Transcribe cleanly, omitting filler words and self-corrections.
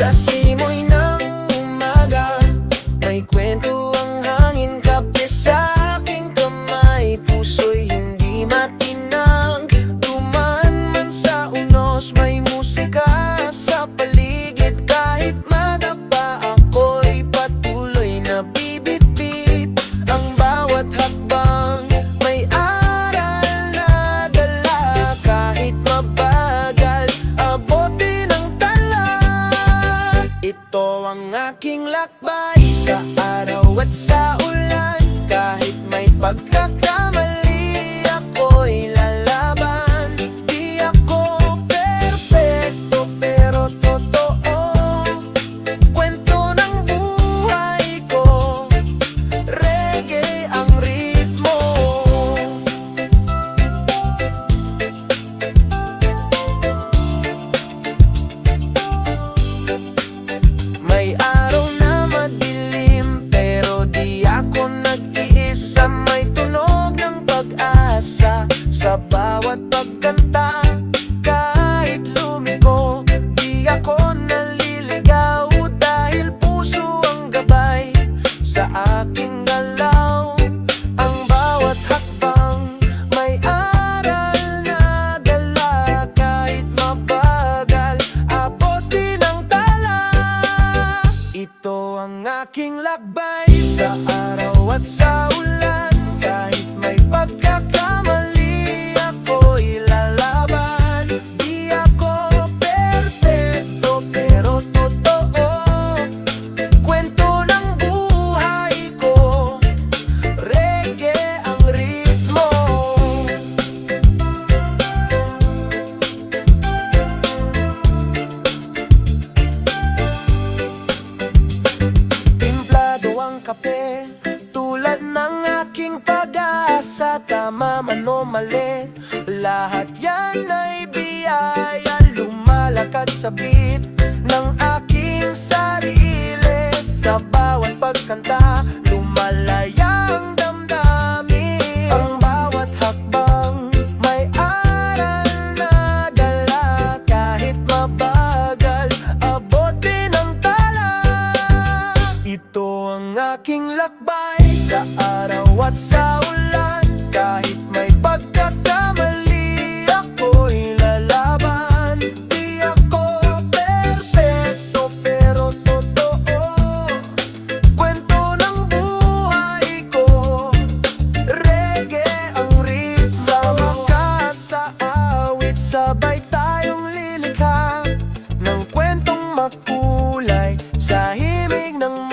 Sa simoy ng umaga, may kwento ang hangin, kape sa aking kamay. Puso'y hindi matinag, dumaan man sa unos. May musika sa paligid, kahit madapa ako'y patuloy na bibit-bit. Ang bawat hakbang may aral na dala, kahit mabagal abot din ang tala. Ito ang aking lakbay sa araw at sa ulan, kahit may pagkakamali ako'y lalaban. Di ako perpekto pero totoo, kwento ng buhay ko, reggae ang ritmo. May araw na madilim, pero di ako nag-iisa. May tunog ng pag-asa sa bawat pagkanta. Kahit lumiko, di ako naliligaw, dahil puso ang gabay sa aking galaw. Ang bawat hakbang may aral na dala, kahit mabagal abot din ang tala. Ito ang aking lakbay sa araw at sa ulan, kahit may pagkakamali ako'y lalaban. Di ako perpekto pero totoo, kwento ng buhay ko, reggae ang ritmo. Timplado ang kape, tulad ng aking pag-asa. Tama man o mali, lahat yan ay biyaya. Lumalakad sa beat ng aking sarili, sa bawat pagkanta lumalaya ang damdamin. Ang bawat hakbang may aral na dala, kahit mabagal abot din ang tala. Ito ang aking lakbay sa araw at sa ulan, kahit may pagkakamali ako'y lalaban. Di ako perpekto pero totoo, kwento ng buhay ko, reggae ang ritmo. Sama ka sa awit, sabay tayong lilikha ng kwentong makulay sa himig ng